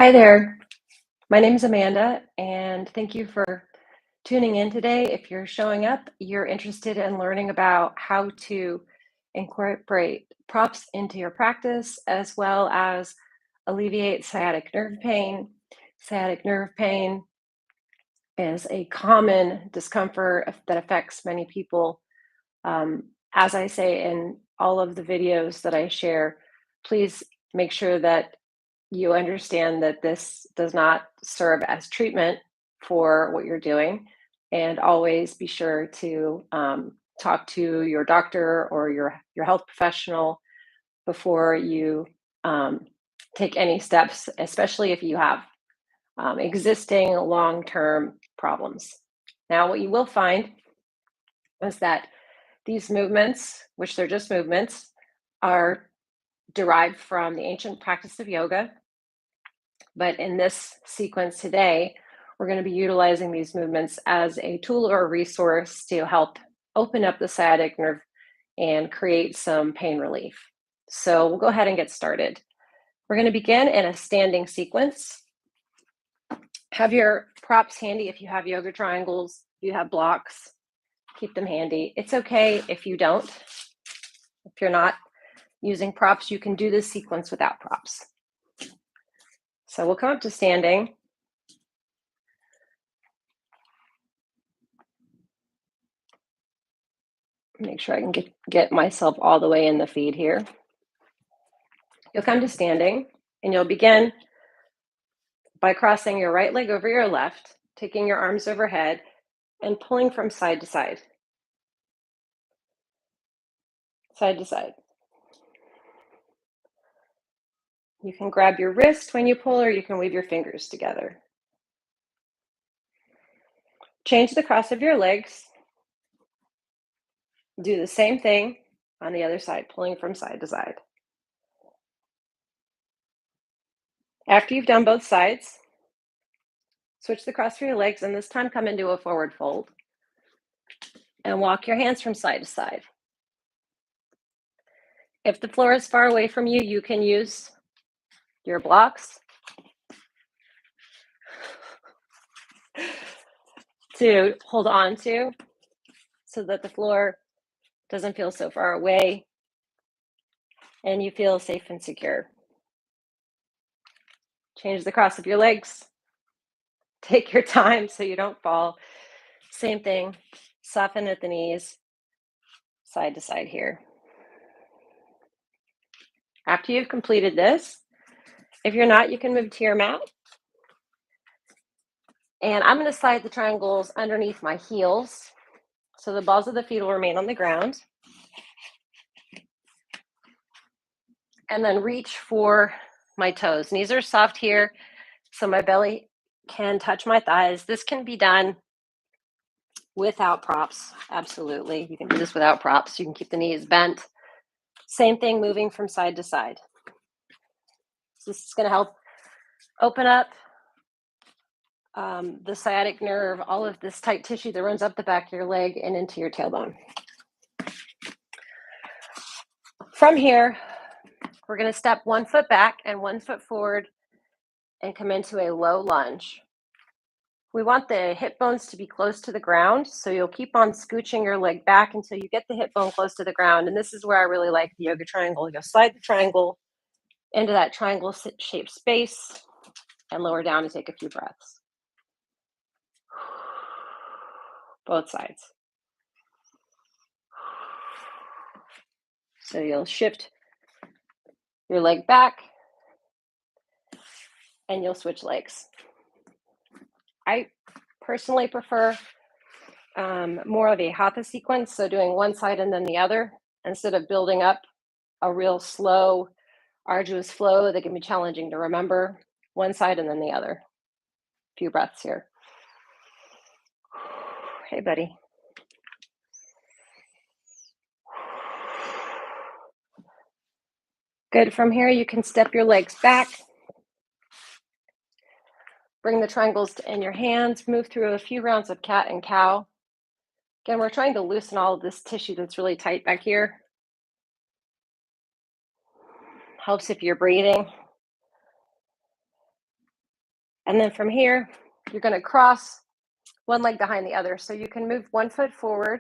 Hi there. My name is Amanda, and thank you for tuning in today. If you're showing up, you're interested in learning about how to incorporate props into your practice as well as alleviate sciatic nerve pain. Sciatic nerve pain is a common discomfort that affects many people. As I say in all of the videos that I share, please make sure that you understand that this does not serve as treatment for what you're doing, and always be sure to talk to your doctor or your health professional before you take any steps, especially if you have existing long-term problems. Now, what you will find is that these movements, which they're just movements, are derived from the ancient practice of yoga. But in this sequence today, we're going to be utilizing these movements as a tool or a resource to help open up the sciatic nerve and create some pain relief. So we'll go ahead and get started. We're going to begin in a standing sequence. Have your props handy if you have yoga triangles, if you have blocks, keep them handy. It's okay if you don't. If you're not using props, you can do this sequence without props. So we'll come up to standing. Make sure I can get myself all the way in the feed here. You'll come to standing, and you'll begin by crossing your right leg over your left, taking your arms overhead, and pulling from side to side. Side to side. You can grab your wrist when you pull, or you can weave your fingers together. Change the cross of your legs. Do the same thing on the other side, pulling from side to side. After you've done both sides, switch the cross of your legs, and this time come into a forward fold. And walk your hands from side to side. If the floor is far away from you, you can use your blocks to hold on to so that the floor doesn't feel so far away and you feel safe and secure. Change the cross of your legs. Take your time so you don't fall. Same thing, soften at the knees, side to side here. After you've completed this, if you're not, you can move to your mat. And I'm going to slide the triangles underneath my heels so the balls of the feet will remain on the ground. And then reach for my toes. Knees are soft here, so my belly can touch my thighs. This can be done without props, absolutely. You can do this without props. You can keep the knees bent. Same thing, moving from side to side. So this is going to help open up the sciatic nerve, all of this tight tissue that runs up the back of your leg and into your tailbone. From here, we're going to step 1 foot back and 1 foot forward and come into a low lunge. We want the hip bones to be close to the ground, so you'll keep on scooching your leg back until you get the hip bone close to the ground. And this is where I really like the yoga triangle. You'll slide the triangle into that triangle-shaped space and lower down and take a few breaths. Both sides. So you'll shift your leg back and you'll switch legs. I personally prefer more of a hatha sequence, so doing one side and then the other, instead of building up a real slow, arduous flow that can be challenging to remember. One side and then the other. A few breaths here. Hey, buddy. Good. From here, you can step your legs back. Bring the triangles in your hands. Move through a few rounds of cat and cow. Again, we're trying to loosen all of this tissue that's really tight back here. Helps if you're breathing. And then from here, you're going to cross one leg behind the other. So you can move one foot forward,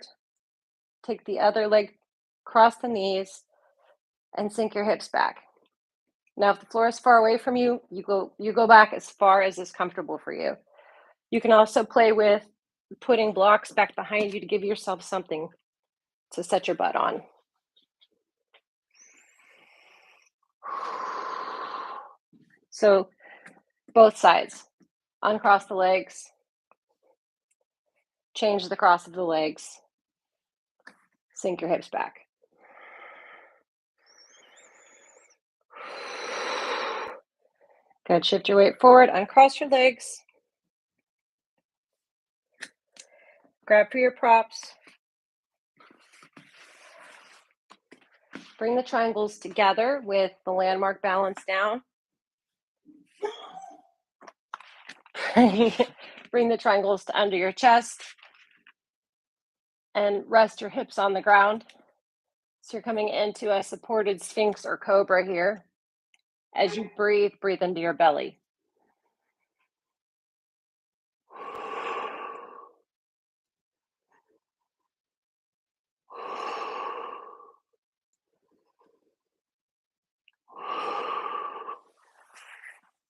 take the other leg, cross the knees, and sink your hips back. Now, if the floor is far away from you, you go back as far as is comfortable for you. You can also play with putting blocks back behind you to give yourself something to set your butt on. So both sides, uncross the legs, change the cross of the legs, sink your hips back. Good, shift your weight forward, uncross your legs, grab for your props, bring the triangles together with the landmark balance down. Bring the triangles to under your chest and rest your hips on the ground. So you're coming into a supported sphinx or cobra here. As you breathe, breathe into your belly.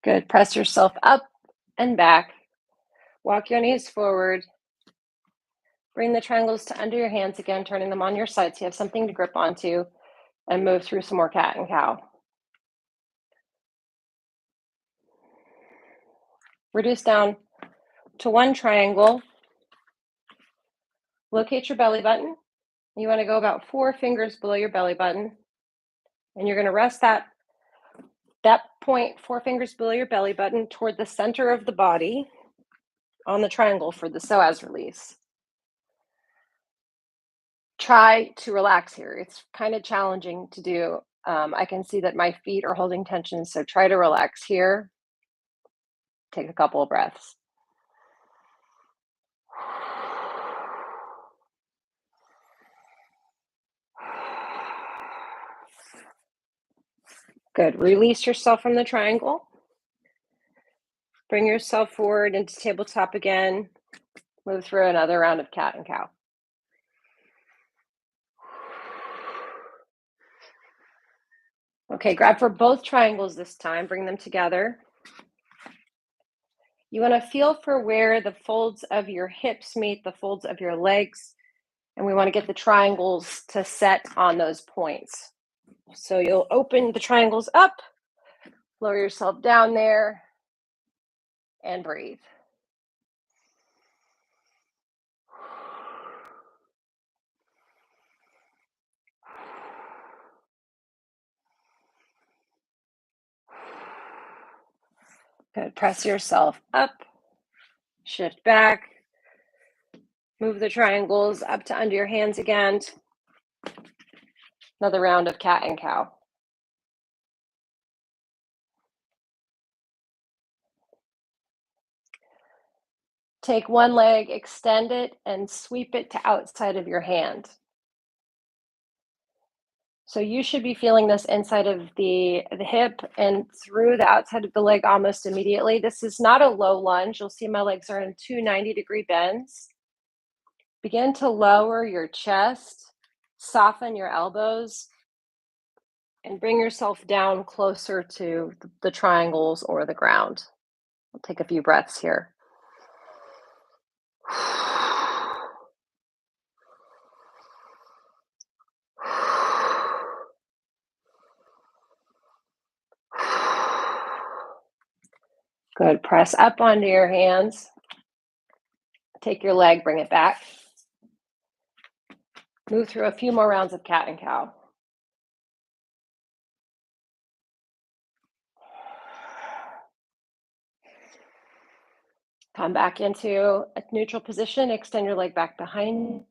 Good. Press yourself up and back. Walk your knees forward. Bring the triangles to under your hands again, turning them on your side so you have something to grip onto, and move through some more cat and cow. Reduce down to one triangle. Locate your belly button. You want to go about 4 fingers below your belly button. And you're going to rest that point 4 fingers below your belly button toward the center of the body on the triangle for the psoas release. Try to relax here. It's kind of challenging to do. I can see that my feet are holding tension, so try to relax here. Take a couple of breaths. Good. Release yourself from the triangle. Bring yourself forward into tabletop again. Move through another round of cat and cow. Okay, grab for both triangles this time. Bring them together. You want to feel for where the folds of your hips meet the folds of your legs. And we want to get the triangles to set on those points. So you'll open the triangles up, lower yourself down there, and breathe. Good. Press yourself up, shift back, move the triangles up to under your hands again. Another round of cat and cow. Take one leg, extend it, and sweep it to outside of your hand. So you should be feeling this inside of the hip and through the outside of the leg almost immediately. This is not a low lunge. You'll see my legs are in 2 90-degree bends. Begin to lower your chest, soften your elbows, and bring yourself down closer to the triangles or the ground. I'll take a few breaths here. Good. Press up onto your hands. Take your leg, bring it back. Move through a few more rounds of cat and cow. Come back into a neutral position. Extend your leg back behind.